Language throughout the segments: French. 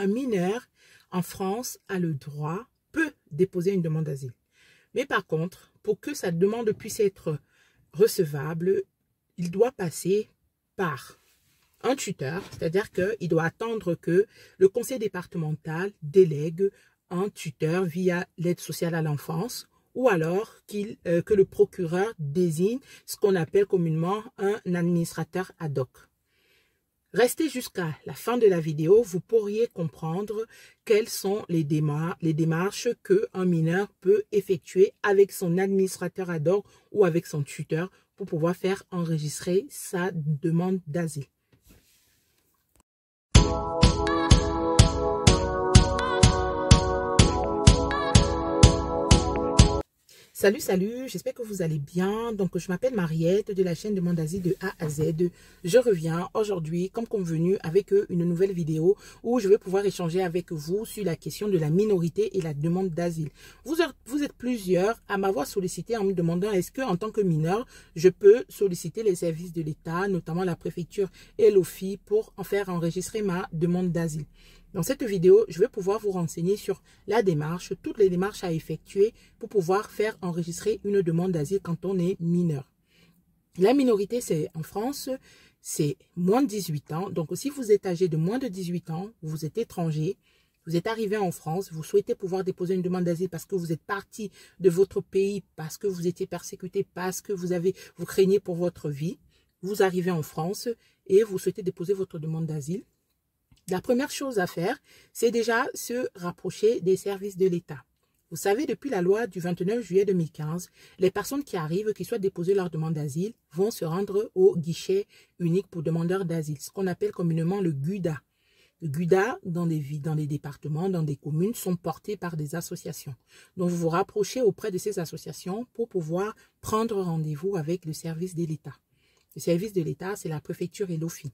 un mineur en France a le droit, peut déposer une demande d'asile. Mais par contre, pour que sa demande puisse être recevable, il doit passer par un tuteur, c'est-à-dire qu'il doit attendre que le conseil départemental délègue un tuteur via l'aide sociale à l'enfance ou alors que le procureur désigne ce qu'on appelle communément un administrateur ad hoc. Restez jusqu'à la fin de la vidéo, vous pourriez comprendre quelles sont les démarches qu'un mineur peut effectuer avec son administrateur ad hoc ou avec son tuteur pour pouvoir faire enregistrer sa demande d'asile. Salut, j'espère que vous allez bien. Donc, je m'appelle Mariette de la chaîne Demande d'asile de A à Z. Je reviens aujourd'hui, comme convenu, avec une nouvelle vidéo où je vais pouvoir échanger avec vous sur la question de la minorité et la demande d'asile. Vous êtes plusieurs à m'avoir sollicité en me demandant est-ce que, en tant que mineur, je peux solliciter les services de l'État, notamment la préfecture et l'OFII, pour en faire enregistrer ma demande d'asile. Dans cette vidéo, je vais pouvoir vous renseigner sur la démarche, toutes les démarches à effectuer pour pouvoir faire enregistrer une demande d'asile quand on est mineur. La minorité, c'est en France, c'est moins de 18 ans. Donc, si vous êtes âgé de moins de 18 ans, vous êtes étranger, vous êtes arrivé en France, vous souhaitez pouvoir déposer une demande d'asile parce que vous êtes parti de votre pays, parce que vous étiez persécuté, parce que vous craignez pour votre vie, vous arrivez en France et vous souhaitez déposer votre demande d'asile. La première chose à faire, c'est déjà se rapprocher des services de l'État. Vous savez, depuis la loi du 29 juillet 2015, les personnes qui arrivent, qui souhaitent déposer leur demande d'asile, vont se rendre au guichet unique pour demandeurs d'asile, ce qu'on appelle communément le GUDA. Le GUDA, dans les départements, dans des communes, sont portés par des associations. Donc, vous vous rapprochez auprès de ces associations pour pouvoir prendre rendez-vous avec le service de l'État. Le service de l'État, c'est la préfecture et l'OFII.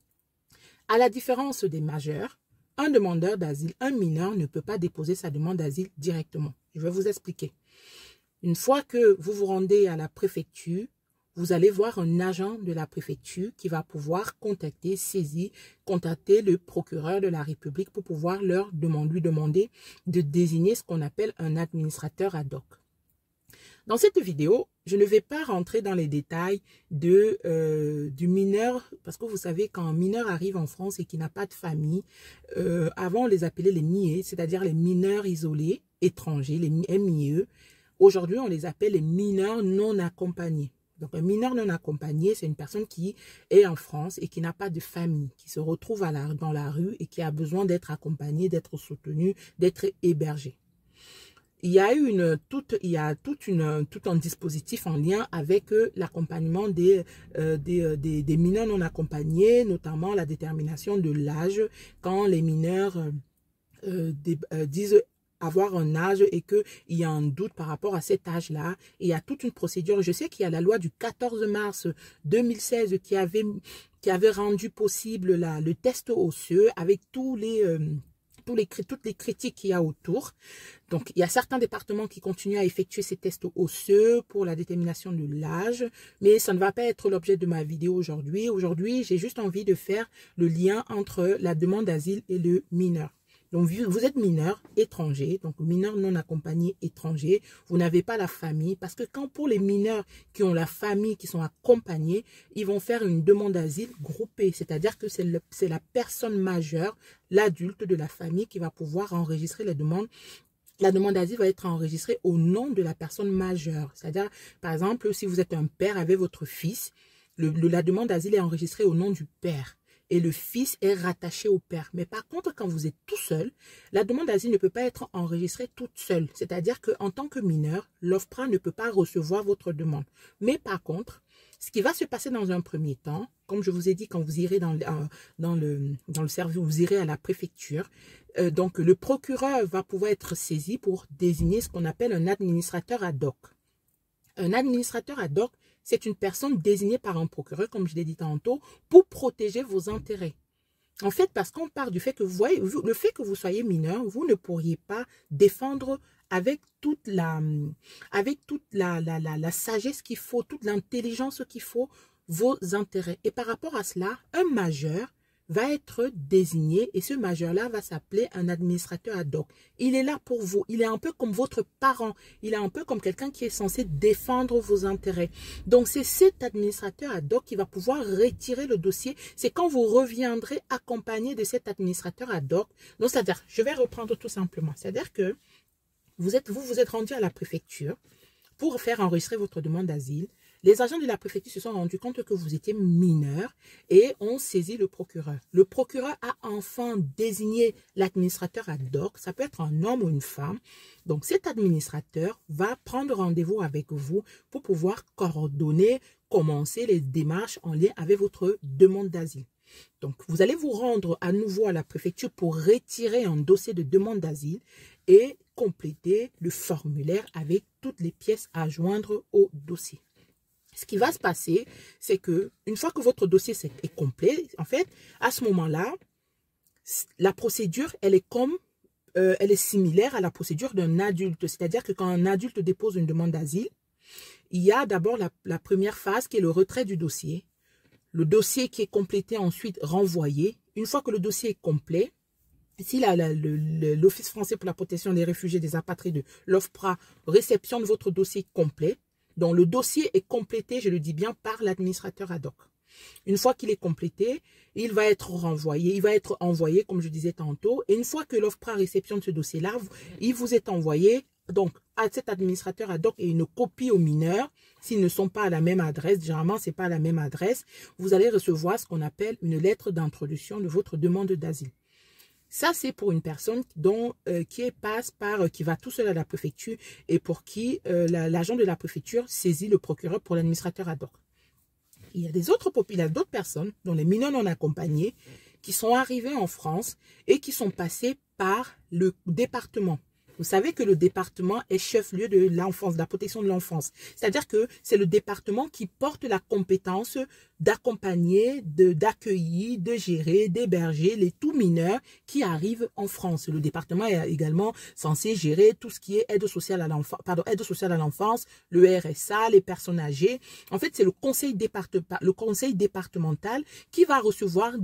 À la différence des majeurs, un demandeur d'asile, un mineur ne peut pas déposer sa demande d'asile directement. Je vais vous expliquer. Une fois que vous vous rendez à la préfecture, vous allez voir un agent de la préfecture qui va pouvoir contacter le procureur de la République pour pouvoir lui demander de désigner ce qu'on appelle un administrateur ad hoc. Dans cette vidéo, je ne vais pas rentrer dans les détails du mineur, parce que vous savez, quand un mineur arrive en France et qui n'a pas de famille, avant on les appelait les MIE, c'est-à-dire les mineurs isolés, étrangers, les MIE. Aujourd'hui, on les appelle les mineurs non accompagnés. Donc, un mineur non accompagné, c'est une personne qui est en France et qui n'a pas de famille, qui se retrouve dans la rue et qui a besoin d'être accompagné, d'être soutenu, d'être hébergé. Il y a tout un dispositif en lien avec l'accompagnement des mineurs non accompagnés, notamment la détermination de l'âge, quand les mineurs disent avoir un âge et qu'il y a un doute par rapport à cet âge-là. Il y a toute une procédure. Je sais qu'il y a la loi du 14 mars 2016 qui avait rendu possible le test osseux avec toutes les critiques qu'il y a autour. Donc, il y a certains départements qui continuent à effectuer ces tests osseux pour la détermination de l'âge, mais ça ne va pas être l'objet de ma vidéo aujourd'hui. Aujourd'hui, j'ai juste envie de faire le lien entre la demande d'asile et le mineur. Donc, vous êtes mineur étranger, donc mineur non accompagné étranger, vous n'avez pas la famille, parce que pour les mineurs qui ont la famille, qui sont accompagnés, ils vont faire une demande d'asile groupée, c'est-à-dire que c'est la personne majeure, l'adulte de la famille qui va pouvoir enregistrer les demandes. La demande d'asile va être enregistrée au nom de la personne majeure, c'est-à-dire, par exemple, si vous êtes un père avec votre fils, la demande d'asile est enregistrée au nom du père. Et le fils est rattaché au père. Mais par contre, quand vous êtes tout seul, la demande d'asile ne peut pas être enregistrée toute seule. C'est-à-dire qu'en tant que mineur, l'OFPRA ne peut pas recevoir votre demande. Mais par contre, ce qui va se passer dans un premier temps, comme je vous ai dit, quand vous irez dans le service, vous irez à la préfecture, donc le procureur va pouvoir être saisi pour désigner ce qu'on appelle un administrateur ad hoc. Un administrateur ad hoc, c'est une personne désignée par un procureur, comme je l'ai dit tantôt, pour protéger vos intérêts. En fait, parce qu'on part du fait que le fait que vous soyez mineur, vous ne pourriez pas défendre avec toute la sagesse qu'il faut, toute l'intelligence qu'il faut, vos intérêts. Et par rapport à cela, un majeur va être désigné et ce majeur-là va s'appeler un administrateur ad hoc. Il est là pour vous. Il est un peu comme votre parent. Il est un peu comme quelqu'un qui est censé défendre vos intérêts. Donc, c'est cet administrateur ad hoc qui va pouvoir retirer le dossier. C'est quand vous reviendrez accompagné de cet administrateur ad hoc. Donc, c'est-à-dire, je vais reprendre tout simplement. C'est-à-dire que vous êtes rendu à la préfecture pour faire enregistrer votre demande d'asile. Les agents de la préfecture se sont rendus compte que vous étiez mineur et ont saisi le procureur. Le procureur a enfin désigné l'administrateur ad hoc. Ça peut être un homme ou une femme. Donc, cet administrateur va prendre rendez-vous avec vous pour pouvoir coordonner, commencer les démarches en lien avec votre demande d'asile. Donc, vous allez vous rendre à nouveau à la préfecture pour retirer un dossier de demande d'asile et compléter le formulaire avec toutes les pièces à joindre au dossier. Ce qui va se passer, c'est que une fois que votre dossier est complet, en fait, à ce moment-là, la procédure, elle est similaire à la procédure d'un adulte. C'est-à-dire que quand un adulte dépose une demande d'asile, il y a d'abord la première phase qui est le retrait du dossier. Le dossier qui est complété ensuite renvoyé. Une fois que le dossier est complet, si l'Office français pour la protection des réfugiés et des apatrides, l'OFPRA, réceptionne votre dossier complet, donc le dossier est complété, je le dis bien, par l'administrateur ad hoc. Une fois qu'il est complété, il va être renvoyé, il va être envoyé, comme je disais tantôt, et une fois que l'OFPRA réceptionne ce dossier-là, il vous est envoyé donc à cet administrateur ad hoc et une copie aux mineurs. S'ils ne sont pas à la même adresse, généralement, ce n'est pas à la même adresse, vous allez recevoir ce qu'on appelle une lettre d'introduction de votre demande d'asile. Ça, c'est pour une personne qui va tout seul à la préfecture et pour qui l'agent de la préfecture saisit le procureur pour l'administrateur ad hoc. Il y a d'autres personnes, dont les mineurs non accompagnés, qui sont arrivés en France et qui sont passés par le département. Vous savez que le département est chef-lieu de l'enfance, de la protection de l'enfance. C'est-à-dire que c'est le département qui porte la compétence d'accompagner, d'accueillir, de gérer, d'héberger les tout mineurs qui arrivent en France. Le département est également censé gérer tout ce qui est aide sociale à l'enfance, le RSA, les personnes âgées. En fait, c'est le conseil départemental qui va recevoir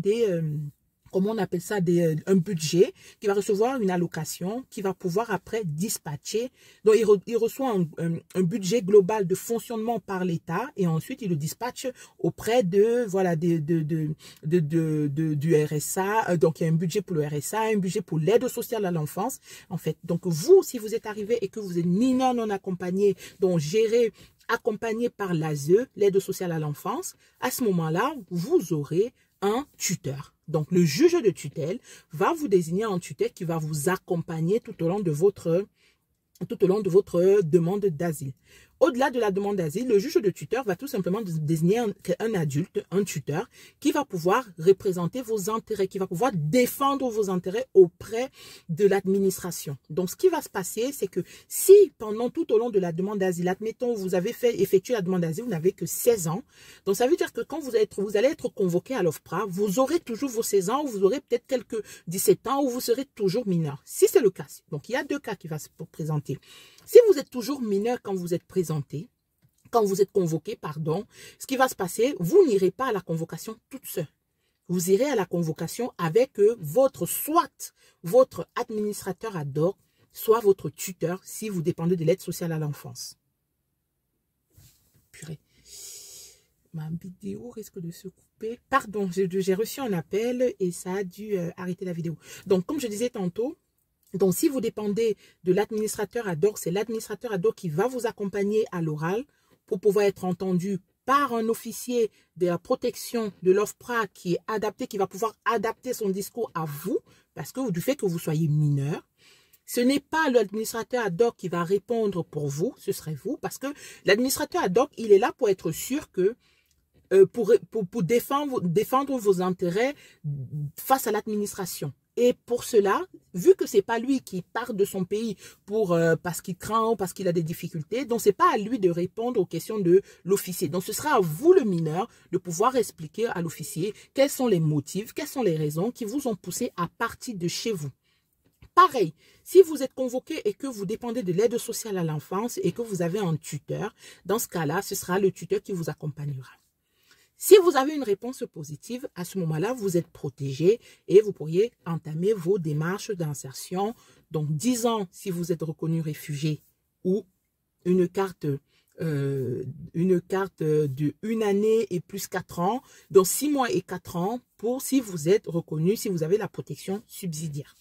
comment on appelle ça, un budget, qui va recevoir une allocation, qui va pouvoir après dispatcher. Donc, il reçoit un budget global de fonctionnement par l'État et ensuite, il le dispatche auprès du RSA. Donc, il y a un budget pour le RSA, un budget pour l'aide sociale à l'enfance. En fait, donc vous, si vous êtes arrivé et que vous êtes mineur non accompagné, donc accompagné par l'ASE, l'aide sociale à l'enfance, à ce moment-là, vous aurez un tuteur. Donc, le juge de tutelle va vous désigner un tuteur qui va vous accompagner tout au long de votre demande d'asile. Au-delà de la demande d'asile, le juge de tuteur va tout simplement désigner un adulte, un tuteur, qui va pouvoir représenter vos intérêts, qui va pouvoir défendre vos intérêts auprès de l'administration. Donc, ce qui va se passer, c'est que si pendant tout au long de la demande d'asile, admettons, vous avez effectué la demande d'asile, vous n'avez que 16 ans. Donc, ça veut dire que quand vous allez être convoqué à l'OFPRA, vous aurez toujours vos 16 ans, ou vous aurez peut-être quelques 17 ans, ou vous serez toujours mineur. Si c'est le cas, donc il y a deux cas qui vont se présenter. Si vous êtes toujours mineur quand vous êtes convoqué, ce qui va se passer, vous n'irez pas à la convocation toute seule. Vous irez à la convocation avec soit votre administrateur ad hoc, soit votre tuteur, si vous dépendez de l'aide sociale à l'enfance. Purée. Ma vidéo risque de se couper. Pardon, j'ai reçu un appel et ça a dû arrêter la vidéo. Donc, comme je disais tantôt, donc, si vous dépendez de l'administrateur ad hoc, c'est l'administrateur ad hoc qui va vous accompagner à l'oral pour pouvoir être entendu par un officier de la protection de l'OFPRA qui est adapté, qui va pouvoir adapter son discours à vous, parce que du fait que vous soyez mineur. Ce n'est pas l'administrateur ad hoc qui va répondre pour vous, ce serait vous, parce que l'administrateur ad hoc, il est là pour être sûr que pour défendre vos intérêts face à l'administration. Et pour cela, vu que c'est pas lui qui part de son pays parce qu'il craint ou parce qu'il a des difficultés, donc c'est pas à lui de répondre aux questions de l'officier. Donc ce sera à vous, le mineur, de pouvoir expliquer à l'officier quels sont les motifs, quelles sont les raisons qui vous ont poussé à partir de chez vous. Pareil, si vous êtes convoqué et que vous dépendez de l'aide sociale à l'enfance et que vous avez un tuteur, dans ce cas-là, ce sera le tuteur qui vous accompagnera. Si vous avez une réponse positive, à ce moment-là, vous êtes protégé et vous pourriez entamer vos démarches d'insertion. Donc, 10 ans si vous êtes reconnu réfugié ou une carte de 1 année et plus 4 ans, donc 6 mois et 4 ans pour si vous êtes reconnu, si vous avez la protection subsidiaire.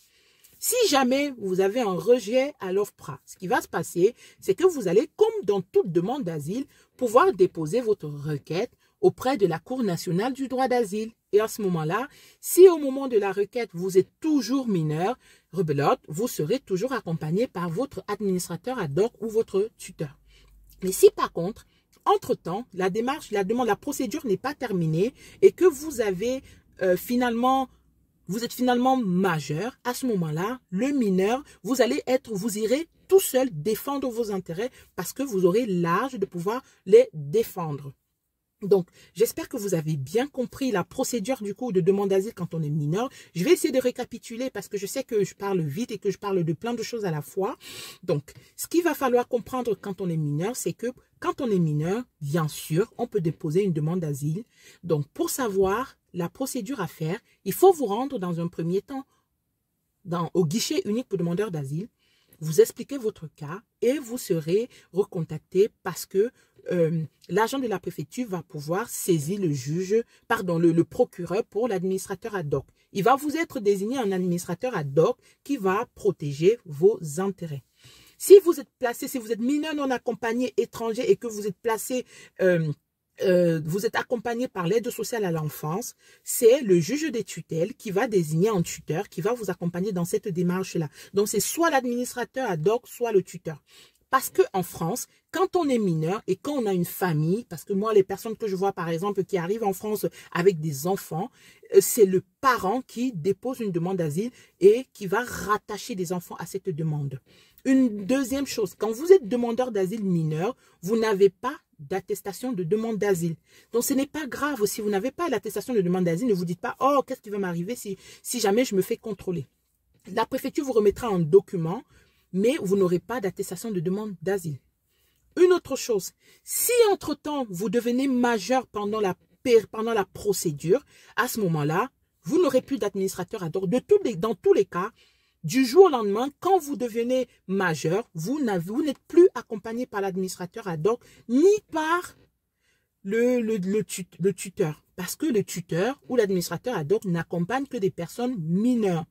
Si jamais vous avez un rejet à l'OFPRA, ce qui va se passer, c'est que vous allez, comme dans toute demande d'asile, pouvoir déposer votre requête auprès de la Cour nationale du droit d'asile. Et à ce moment-là, si au moment de la requête, vous êtes toujours mineur, rebelote, vous serez toujours accompagné par votre administrateur ad hoc ou votre tuteur. Mais si par contre, entre-temps, la démarche, la procédure n'est pas terminée et que vous avez vous êtes finalement majeur, à ce moment-là, le mineur, vous irez tout seul défendre vos intérêts parce que vous aurez l'âge de pouvoir les défendre. Donc, j'espère que vous avez bien compris la procédure du coup de demande d'asile quand on est mineur. Je vais essayer de récapituler parce que je sais que je parle vite et que je parle de plein de choses à la fois. Donc, ce qu'il va falloir comprendre quand on est mineur, c'est que quand on est mineur, bien sûr, on peut déposer une demande d'asile. Donc, pour savoir la procédure à faire, il faut vous rendre dans un premier temps au guichet unique pour demandeurs d'asile. Vous expliquez votre cas et vous serez recontacté parce que l'agent de la préfecture va pouvoir saisir le procureur pour l'administrateur ad hoc. Il va vous être désigné un administrateur ad hoc qui va protéger vos intérêts. Si vous êtes mineur non accompagné étranger et que vous êtes placé vous êtes accompagné par l'aide sociale à l'enfance, c'est le juge des tutelles qui va désigner un tuteur qui va vous accompagner dans cette démarche-là. Donc, c'est soit l'administrateur ad hoc, soit le tuteur. Parce qu'en France, quand on est mineur et quand on a une famille, parce que moi, les personnes que je vois, par exemple, qui arrivent en France avec des enfants, c'est le parent qui dépose une demande d'asile et qui va rattacher des enfants à cette demande. Une deuxième chose, quand vous êtes demandeur d'asile mineur, vous n'avez pas d'attestation de demande d'asile. Donc, ce n'est pas grave si vous n'avez pas l'attestation de demande d'asile. Ne vous dites pas, oh, qu'est-ce qui va m'arriver si jamais je me fais contrôler. La préfecture vous remettra un document, mais vous n'aurez pas d'attestation de demande d'asile. Une autre chose, si entre-temps, vous devenez majeur pendant la procédure, à ce moment-là, vous n'aurez plus d'administrateur ad hoc. Dans tous les cas, du jour au lendemain, quand vous devenez majeur, vous n'êtes plus accompagné par l'administrateur ad hoc ni par le tuteur. Parce que le tuteur ou l'administrateur ad hoc n'accompagne que des personnes mineures.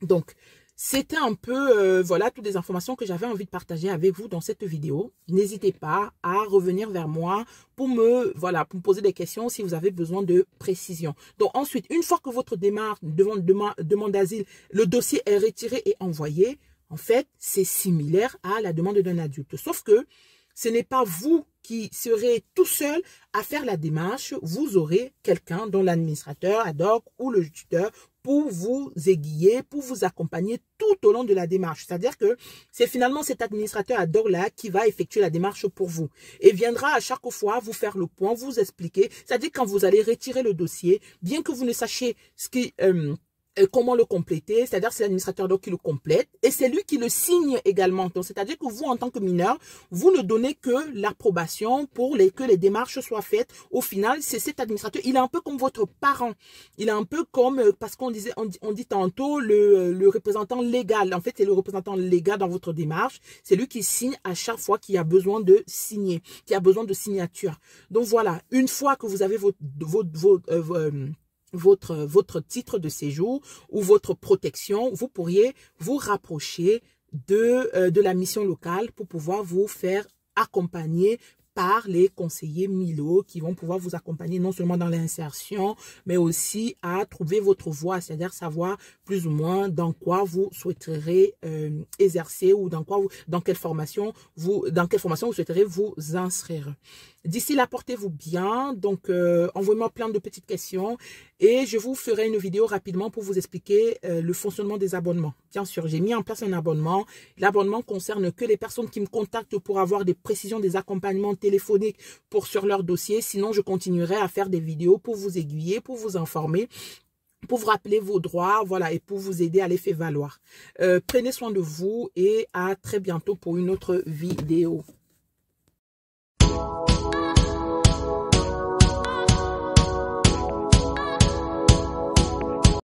Donc, c'était un peu, voilà, toutes les informations que j'avais envie de partager avec vous dans cette vidéo. N'hésitez pas à revenir vers moi pour me poser des questions si vous avez besoin de précision. Donc ensuite, une fois que votre démarche demande d'asile, le dossier est retiré et envoyé, en fait, c'est similaire à la demande d'un adulte. Sauf que ce n'est pas vous qui serez tout seul à faire la démarche. Vous aurez quelqu'un, dont l'administrateur ad hoc ou le tuteur, pour vous aiguiller, pour vous accompagner tout au long de la démarche. C'est-à-dire que c'est finalement cet administrateur ad hoc-là qui va effectuer la démarche pour vous et viendra à chaque fois vous faire le point, vous expliquer. C'est-à-dire quand vous allez retirer le dossier, bien que vous ne sachiez comment le compléter, c'est-à-dire c'est l'administrateur qui le complète et c'est lui qui le signe également. Donc c'est-à-dire que vous en tant que mineur, vous ne donnez que l'approbation pour que les démarches soient faites. Au final, c'est cet administrateur, il est un peu comme votre parent. Il est un peu comme parce qu'on dit tantôt le représentant légal. En fait, c'est le représentant légal dans votre démarche. C'est lui qui signe à chaque fois qu'il y a besoin de signer, qu'il y a besoin de signature. Donc voilà, une fois que vous avez votre titre de séjour ou votre protection, vous pourriez vous rapprocher de la mission locale pour pouvoir vous faire accompagner par les conseillers MILO qui vont pouvoir vous accompagner non seulement dans l'insertion, mais aussi à trouver votre voie, c'est-à-dire savoir plus ou moins dans quoi vous souhaiterez exercer ou dans quelle formation vous souhaiterez vous inscrire. D'ici là, portez-vous bien. Donc, envoyez-moi plein de petites questions et je vous ferai une vidéo rapidement pour vous expliquer le fonctionnement des abonnements. Bien sûr, j'ai mis en place un abonnement. L'abonnement concerne que les personnes qui me contactent pour avoir des précisions, des accompagnements téléphoniques sur leur dossier. Sinon, je continuerai à faire des vidéos pour vous aiguiller, pour vous informer, pour vous rappeler vos droits, voilà, et pour vous aider à les faire valoir. Prenez soin de vous et à très bientôt pour une autre vidéo.